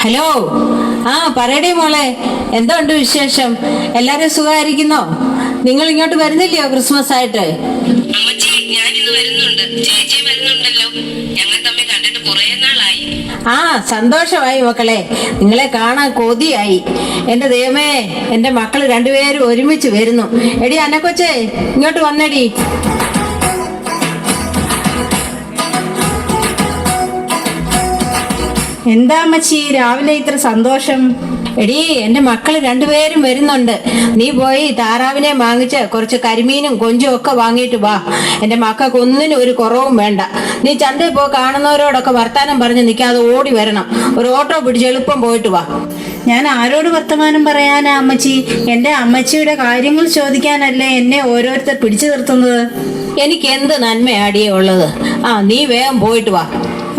Hello, പറയടേ മോളെ, എന്തുണ്ട് വിശേഷം? എല്ലാരും സുഖമായിരിക്കുന്നോ? നിങ്ങൾ ഇങ്ങോട്ട് വരുന്നില്ലയോ ക്രിസ്മസ് ആയിട്ട്? അമ്മച്ചി, ഞാനിന്ന് വരുന്നുണ്ട്. ചേച്ചി വരുന്നുണ്ടല്ലോ. ഞങ്ങൾ തമ്മിൽ കണ്ടിട്ട് കുറേ നാളായി. സന്തോഷമായി മക്കളെ, നിങ്ങളെ കാണാൻ കൊതിയായി. എന്റെ ദൈവമേ, എന്റെ മക്കള് രണ്ടുപേരും ഒരുമിച്ച് വരുന്നു. എടി അന്നക്കൊച്ചേ, ഇങ്ങോട്ട് വന്നെടി. എന്താ അമ്മച്ചി രാവിലെ ഇത്ര സന്തോഷം? എടി, എന്റെ മക്കള് രണ്ടുപേരും വരുന്നുണ്ട്. നീ പോയി താറാവിനെ വാങ്ങിച്ച് കുറച്ച് കരിമീനും കൊഞ്ചും ഒക്കെ വാങ്ങിയിട്ട് വാ. എന്റെ മക്കൾക്ക് ഒന്നിനും ഒരു കുറവും വേണ്ട. നീ ചന്തയിൽ പോ, കാണുന്നവരോടൊക്കെ വർത്താനം പറഞ്ഞ് നിൽക്കാതെ ഓടി വരണം. ഒരു ഓട്ടോ പിടിച്ച് എളുപ്പം പോയിട്ട് വാ. ഞാൻ ആരോട് വർത്തമാനം പറയാനാ അമ്മച്ചി? എന്റെ അമ്മച്ചിയുടെ കാര്യങ്ങൾ ചോദിക്കാനല്ലേ എന്നെ ഓരോരുത്തർ പിടിച്ചു നിർത്തുന്നത്? എനിക്ക് എന്ത് നന്മയാടിയേ ഉള്ളത്? നീ വേഗം പോയിട്ട് വാ.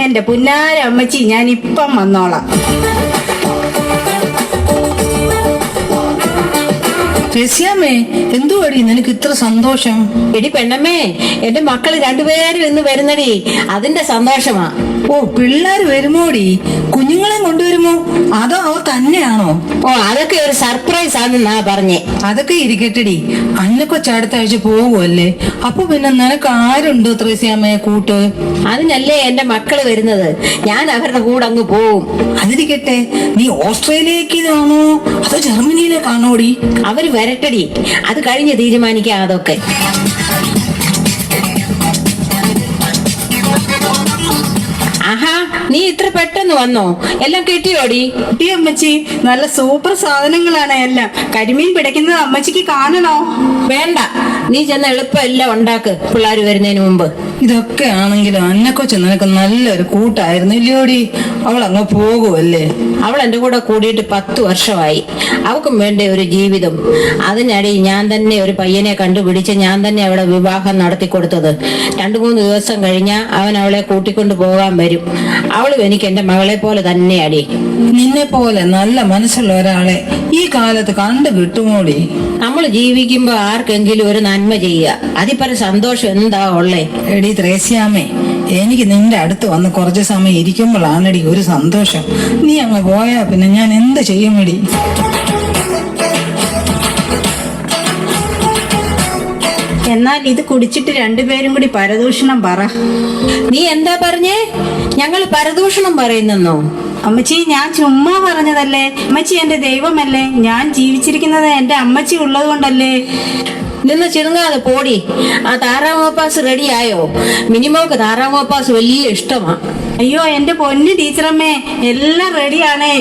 എന്റെ പുന്നാര അമ്മച്ചി, ഞാൻ ഇപ്പം വന്നോളാം. രസ്യാമ്മേ, എന്തുവാടി നിനക്ക് ഇത്ര സന്തോഷം? എടി പെണ്ണമ്മേ, എന്റെ മക്കള് രണ്ടുപേരും ഇന്ന് വരുന്നടി, അതിന്റെ സന്തോഷമാ. പിള്ളേര് വരുമോടി? കുഞ്ഞുങ്ങളെ കൊണ്ടുവരുമോ അതോ അവർ തന്നെയാണോ? അതൊക്കെ ഒരു സർപ്രൈസ് ആണെന്നാ പറഞ്ഞേ. അതൊക്കെ ഇരിക്കട്ടെടി, അന്നക്കൊച്ച അടുത്ത ആഴ്ച പോകുമല്ലേ? അപ്പൊ പിന്നെ നിനക്ക് ആരുണ്ട് ത്രേസ്യാമ്മയെ കൂട്ട്? അതിനല്ലേ എന്റെ മക്കള് വരുന്നത്, ഞാൻ അവരുടെ കൂടെ അങ്ങ് പോവും. അതിരിക്കട്ടെ, നീ ഓസ്ട്രേലിയക്കാണോ അതോ ജർമ്മനിയിലേക്കാണോടി? അവര് വരട്ടടി, അത് കഴിഞ്ഞ് തീരുമാനിക്കാം അതൊക്കെ. നീ ഇത്ര പെട്ടെന്ന് വന്നോ? എല്ലാം കിട്ടിയോടി? കിട്ടി അമ്മച്ചി, നല്ല സൂപ്പർ സാധനങ്ങളാണ് എല്ലാം. കരിമീൻ പിടയ്ക്കുന്നത് അമ്മച്ചിക്ക് കാണണോ? വേണ്ട, നീ ചെന്ന് എളുപ്പം എല്ലാം ഉണ്ടാക്ക്, പിള്ളേർ വരുന്നതിന് മുമ്പ്. ഇതൊക്കെ ആണെങ്കിലും അന്നക്കൊച്ച നിനക്ക് നല്ലൊരു കൂട്ടായിരുന്നു ഇല്ലയോടി? അവൾ അങ്ങ് പോകുമല്ലേ? അവൾ എന്റെ കൂടെ കൂടിയിട്ട് 10 വർഷമായി. അവൾക്കും വേണ്ട ഒരു ജീവിതം. അതിനടി ഞാൻ തന്നെ ഒരു പയ്യനെ കണ്ടുപിടിച്ച് ഞാൻ തന്നെ അവളെ വിവാഹം നടത്തി കൊടുത്തത്. 2-3 ദിവസം കഴിഞ്ഞാൽ അവൻ അവളെ കൂട്ടിക്കൊണ്ട് പോകാൻ വരും. അവളും എനിക്ക് എന്റെ മകളെ പോലെ തന്നെ അടി. നിന്നെ പോലെ നല്ല മനസ്സുള്ള ഒരാളെ ഈ കാലത്ത് കണ്ടു കിട്ടുമോടി? നമ്മൾ ജീവിക്കുമ്പോ ആർക്കെങ്കിലും ഒരു നന്മ ചെയ്യുക, അതിപ്പറ സന്തോഷം എന്താ ഉള്ളേ? എടി ത്രേസ്യാമ്മേ, എനിക്ക് നിന്റെ അടുത്ത് വന്ന് കുറച്ച് സമയം ഇരിക്കുമ്പോഴാണെടി ഒരു സന്തോഷം. നീ അങ്ങ് പോയാ പിന്നെ ഞാൻ എന്ത് ചെയ്യുമെടി? എന്നാൽ ഇത് കുടിച്ചിട്ട് രണ്ടുപേരും കൂടി പരദൂഷണം പറ. നീ എന്താ പറഞ്ഞേ? ഞങ്ങൾ പരദൂഷണം പറയുന്നെന്നോ? അമ്മച്ചി, ഞാൻ ചുമ്മാ പറഞ്ഞതല്ലേ. അമ്മച്ചി എന്റെ ദൈവമല്ലേ. ഞാൻ ജീവിച്ചിരിക്കുന്നത് എന്റെ അമ്മച്ചി ഉള്ളത് കൊണ്ടല്ലേ. നിന്ന് ചിണുങ്ങാതെ പോടി. താറാമോപ്പാസ് റെഡിയായോ? മിനിമോക്ക് താറാമോപ്പാസ് വലിയ ഇഷ്ടമാ. അയ്യോ എന്റെ പൊന്നു ടീച്ചറമ്മേ, എല്ലാം റെഡിയാണേ.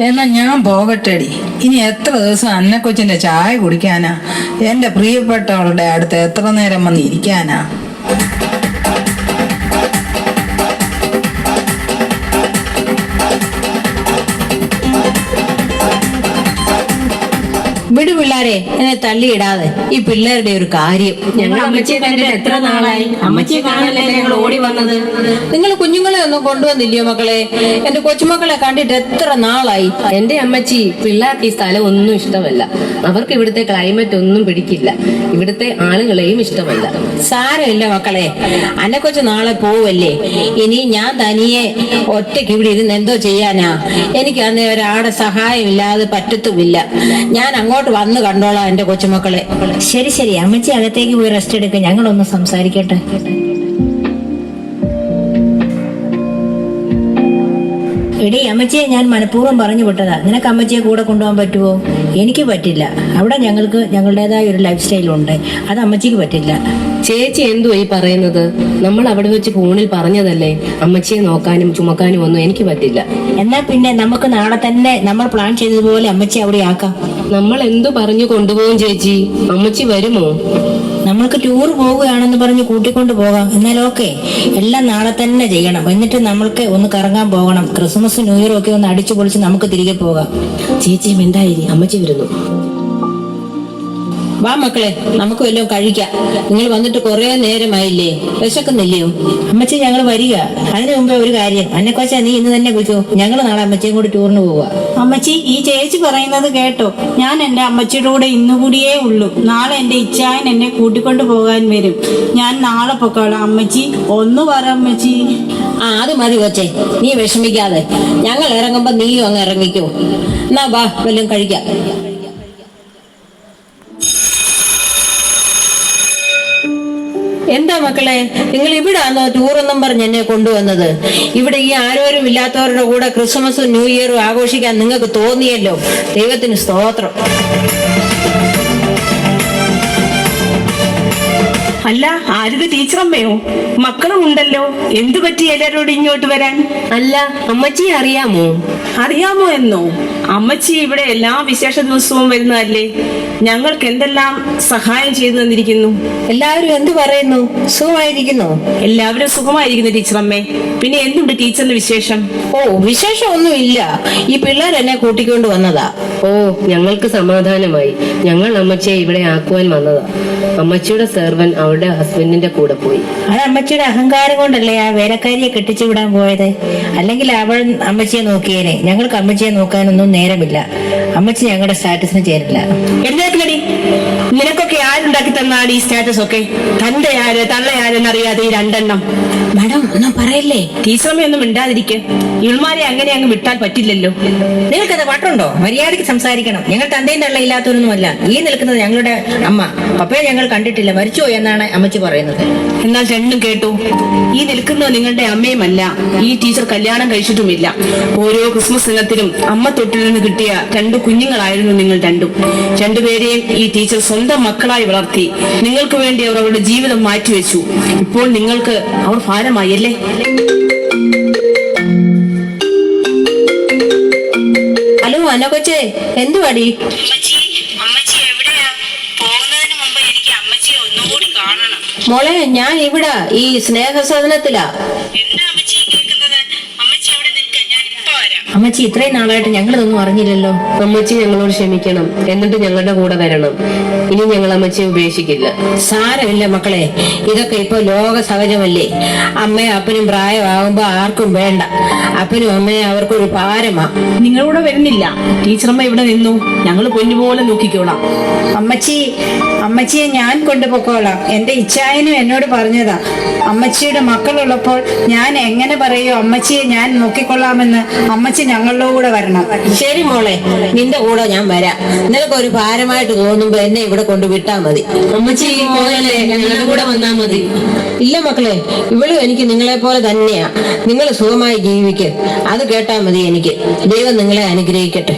എന്നാ ഞാൻ പോകട്ടെടി. ഇനി എത്ര ദിവസം അന്നക്കൊച്ചിന്റെ ചായ കുടിക്കാനാ? എന്റെ പ്രിയപ്പെട്ടവളുടെ അടുത്ത് എത്ര നേരം വന്ന് ഇരിക്കാനാ? വിടു പിള്ളാരെ, എന്നെ തള്ളിയിടാതെ. ഈ പിള്ളേരുടെ ഒരു കാര്യം. ഞങ്ങൾ അമ്മച്ചിയെ കണ്ടിട്ട് എത്ര നാളായി. അമ്മച്ചിയെ കാണാനല്ലേ ഞങ്ങൾ ഓടി വന്നത്. നിങ്ങൾ കുഞ്ഞുങ്ങളെ ഒന്നും കൊണ്ടുവന്നില്ലയോ മക്കളെ? എന്റെ കൊച്ചുമക്കളെ കണ്ടിട്ട് എത്ര നാളായി. എന്റെ അമ്മച്ചി, പിള്ളേർക്ക് ഈ സ്ഥലം ഒന്നും ഇഷ്ടമല്ല. അവർക്ക് ഇവിടുത്തെ ക്ലൈമറ്റ് ഒന്നും പിടിക്കില്ല. ഇവിടുത്തെ ആളുകളെയും ഇഷ്ടമല്ല. സാരമില്ല മക്കളെ, അന്നക്കൊച്ചു നാളെ പോവല്ലേ. ഇനി ഞാൻ തനിയെ ഒറ്റയ്ക്ക് ഇവിടെ ഇരുന്ന് എന്തോ ചെയ്യാനാ? എനിക്ക് അന്ന് ഒരാടെ സഹായം ഇല്ലാതെ പറ്റത്തുമില്ല. ഞാൻ അങ്ങോട്ട് വന്ന് കണ്ടോളാം എന്റെ കൊച്ചുമക്കളെ. ശരി ശരി, അമ്മച്ചി അകത്തേക്ക് പോയി റെസ്റ്റ് എടുക്കുക. ഞങ്ങളൊന്ന് സംസാരിക്കട്ടെ. എടി അമ്മച്ചിയെ ഞാൻ മനഃപൂർവ്വം പറഞ്ഞു വിട്ടതാ. നിനക്ക് അമ്മച്ചിയെ കൂടെ കൊണ്ടുപോകാൻ പറ്റുമോ? എനിക്ക് പറ്റില്ല. അവിടെ ഞങ്ങൾക്ക് ഞങ്ങളുടേതായ ഒരു ലൈഫ് സ്റ്റൈലുണ്ട്, അത് അമ്മച്ചിക്ക് പറ്റില്ല. ചേച്ചി എന്തുവാ ഈ പറയുന്നത്? നമ്മൾ അവിടെ വെച്ച് ഫോണിൽ പറഞ്ഞതല്ലേ അമ്മച്ചിയെ നോക്കാനും ചുമക്കാനും ഒന്നും എനിക്ക് പറ്റില്ല. എന്നാൽ പിന്നെ നമുക്ക് നാളെ തന്നെ നമ്മൾ പ്ലാൻ ചെയ്തതുപോലെ അമ്മച്ചി അവിടെ ആക്കാം. നമ്മൾ എന്തു പറഞ്ഞു കൊണ്ടുപോകും ചേച്ചി? അമ്മച്ചി വരുമോ? നമ്മൾക്ക് ടൂർ പോവുകയാണെന്ന് പറഞ്ഞ് കൂട്ടിക്കൊണ്ട് പോകാം. എന്നാൽ ഓക്കെ, എല്ലാം നാളെ തന്നെ ചെയ്യണം. എന്നിട്ട് നമ്മൾക്ക് ഒന്ന് കറങ്ങാൻ പോകണം. ക്രിസ്മസ് ന്യൂ ഇയർ ഒക്കെ ഒന്ന് അടിച്ചു പൊളിച്ച് നമുക്ക് തിരികെ പോകാം. ചേച്ചി മിണ്ടായിരി, അമ്മച്ചി വരുന്നു. വാ മക്കളെ, നമുക്ക് വല്ലതും കഴിക്കാം. നിങ്ങൾ വന്നിട്ട് കുറെ നേരമായില്ലേ, വിശക്കുന്നില്ലയോ? അമ്മച്ചി ഞങ്ങൾ വരിക. അതിനു മുമ്പേ ഒരു കാര്യം, അന്നക്കൊച്ച നീ ഇന്ന് തന്നെ കുറിച്ചോ, ഞങ്ങൾ നാളെ അമ്മച്ചിയും കൂടി ടൂറിന് പോവുക. അമ്മച്ചി, ഈ ചേച്ചി പറയുന്നത് കേട്ടോ? ഞാൻ എൻ്റെ അമ്മച്ചിയുടെ കൂടെ ഇന്നുകൂടിയേ ഉള്ളൂ. നാളെ എൻ്റെ ഇച്ചായൻ എന്നെ കൂട്ടിക്കൊണ്ട് പോകാൻ വരും. ഞാൻ നാളെ പൊക്കോളാം. അമ്മച്ചി ഒന്ന് പറ അമ്മച്ചി. അത് മതി കൊച്ചേ, നീ വിഷമിക്കാതെ. ഞങ്ങൾ ഇറങ്ങുമ്പോ നീയും അങ്ങ് ഇറങ്ങിക്കോ. എന്നാ വാ, വല്ലതും കഴിക്കാം. എന്താ മക്കളെ, നിങ്ങൾ ഇവിടെ ആണോ ടൂറെന്നും പറഞ്ഞ് എന്നെ കൊണ്ടുവന്നത്? ഇവിടെ ഈ ആരോരും ഇല്ലാത്തവരുടെ കൂടെ ക്രിസ്മസും ന്യൂ ഇയറും ആഘോഷിക്കാൻ നിങ്ങൾക്ക് തോന്നിയല്ലോ. ദൈവത്തിന് സ്തോത്രം. അല്ല, ആരിത് ടീച്ചറമ്മയോ? മക്കളും ഉണ്ടല്ലോ. എന്തു പറ്റി എല്ലാരോടും ഇങ്ങോട്ട് വരാൻ? അല്ല, അമ്മച്ചിയെ അറിയാമോ? അറിയാമോ എന്നോ? അമ്മച്ചി ഇവിടെ എല്ലാ വിശേഷ ദിവസവും വരുന്നതല്ലേ. ഞങ്ങൾക്ക് എന്തെല്ലാം സഹായം ചെയ്തു തന്നിരിക്കുന്നു. എല്ലാവരും എന്തു പറയുന്നു? സുഖമായിരിക്കുന്നു? എല്ലാവരും സുഖമായിരിക്കുന്നു ടീച്ചറമ്മേ. പിന്നെ എന്തുണ്ട് ടീച്ചറിന്റെ വിശേഷം? ഓ, വിശേഷം ഒന്നുമില്ല. ഈ പിള്ളേർ എന്നെ കൂട്ടിക്കൊണ്ട് വന്നതാ. ഓ, ഞങ്ങൾക്ക് സമാധാനമായി. ഞങ്ങൾ അമ്മച്ചിയെ ഇവിടെ ആക്കുവാൻ വന്നതാ. അമ്മച്ചിയുടെ സെർവൻ അവളുടെ ഹസ്ബൻഡിന്റെ കൂടെ പോയി. അത് അമ്മച്ചിയുടെ അഹങ്കാരം കൊണ്ടല്ലേ ആ വേലക്കാരിയെ കെട്ടിച്ചു വിടാൻ പോയത്. അല്ലെങ്കിൽ അവൾ അമ്മച്ചിയെ നോക്കിയേനെ. ഞങ്ങൾക്ക് അമ്മച്ചിയെ നോക്കാനൊന്നും നേരമില്ല. അമ്മച്ചി ഞങ്ങളുടെ സ്റ്റാറ്റസിന് ചേരില്ല. എഴുന്നേക്കടി. നിനക്കൊക്കെ ആരുണ്ടാക്കി തന്നാണ് ഈ സ്റ്റാറ്റസ് ഒക്കെ? തന്റെ ആര് തള്ളയാരെന്നറിയാതെ ഈ രണ്ടെണ്ണം. മാഡം, ഒന്നും പറയല്ലേ. ടീച്ചറമ്മ ഒന്നും മിണ്ടാതിരിക്കെ. ഇവൾമാരെ അങ്ങനെ അങ്ങ് വിട്ടാൽ പറ്റില്ലല്ലോ. നിങ്ങൾക്കത് വട്ടുണ്ടോ? മര്യാദയ്ക്ക് സംസാരിക്കണം. ഞങ്ങൾ തന്തയും തള്ള ഇല്ലാത്തവരൊന്നുമല്ല. ഈ നിൽക്കുന്നത് ഞങ്ങളുടെ അമ്മ. പപ്പയെ ഞങ്ങൾ കണ്ടിട്ടില്ല, മരിച്ചോ എന്നാണ് അമ്മച്ചി പറയുന്നത്. എന്നാൽ രണ്ടും കേട്ടു. ഈ നിൽക്കുന്നത് നിങ്ങളുടെ അമ്മയുമല്ല. ഈ ടീച്ചർ കല്യാണം കഴിച്ചിട്ടുമില്ല. ഓരോ ക്രിസ്മസ് ദിനത്തിലും അമ്മ തൊട്ടിൽ നിന്ന് കിട്ടിയ രണ്ടു കുഞ്ഞുങ്ങളായിരുന്നു നിങ്ങൾ രണ്ടും. രണ്ടുപേരെയും ഈ ടീച്ചർ സ്വന്തം മക്കളായി വളർത്തി. നിങ്ങൾക്ക് വേണ്ടി അവർ അവരുടെ ജീവിതം മാറ്റിവെച്ചു. ഇപ്പോൾ നിങ്ങൾക്ക് അവർ ഭാരമായി അല്ലേ? ഹലോ അന്ന കൊച്ചേ, എന്തുവാടി? മോളെ, ഞാൻ ഇവിടെ ഈ സ്നേഹസദനത്തിലാ. അമ്മച്ചി, ഇത്രയും നാളായിട്ട് ഞങ്ങളിതൊന്നും അറിഞ്ഞില്ലല്ലോ. അമ്മച്ചി ഞങ്ങളോട് ക്ഷമിക്കണം. എന്നിട്ട് ഞങ്ങളുടെ കൂടെ വരണം. ഇനി ഞങ്ങൾ അമ്മച്ചിയെ ഉപേക്ഷിക്കില്ല. സാരമില്ല മക്കളെ, ഇതൊക്കെ ഇപ്പൊ ലോക സഹജമല്ലേ. അമ്മയും അപ്പനും പ്രായമാകുമ്പോ ആർക്കും വേണ്ട. അപ്പനും അമ്മയും അവർക്കൊരു ഭാരമാ. നിങ്ങളൂടെ വരുന്നില്ല. ടീച്ചറമ്മ ഇവിടെ നിന്നു. ഞങ്ങൾ പൊന്നുപോലെ നോക്കിക്കോളാം. അമ്മച്ചിയെ ഞാൻ കൊണ്ടുപോക്കോളാം. എന്റെ ഇച്ചായനും എന്നോട് പറഞ്ഞതാ. അമ്മച്ചിയുടെ മക്കളുള്ളപ്പോൾ ഞാൻ എങ്ങനെ പറയൂ അമ്മച്ചിയെ ഞാൻ നോക്കിക്കൊള്ളാമെന്ന്. അമ്മച്ചി ഞങ്ങളുടെ കൂടെ വരണം. ശരി മോളെ, നിന്റെ കൂടെ ഞാൻ വരാം. നിനക്കൊരു ഭാരമായിട്ട് തോന്നുമ്പോ എന്നെ ഇവിടെ കൊണ്ട് വിട്ടാ മതി. അമ്മച്ചി പോയല്ലേ, ഞങ്ങളുടെ കൂടെ വന്നാ മതി. ഇല്ല മക്കളെ, ഇവളും എനിക്ക് നിങ്ങളെ പോലെ തന്നെയാ. നിങ്ങൾ സുഖമായി ജീവിക്ക്. അത് കേട്ടാ മതി എനിക്ക്. ദൈവം നിങ്ങളെ അനുഗ്രഹിക്കട്ടെ.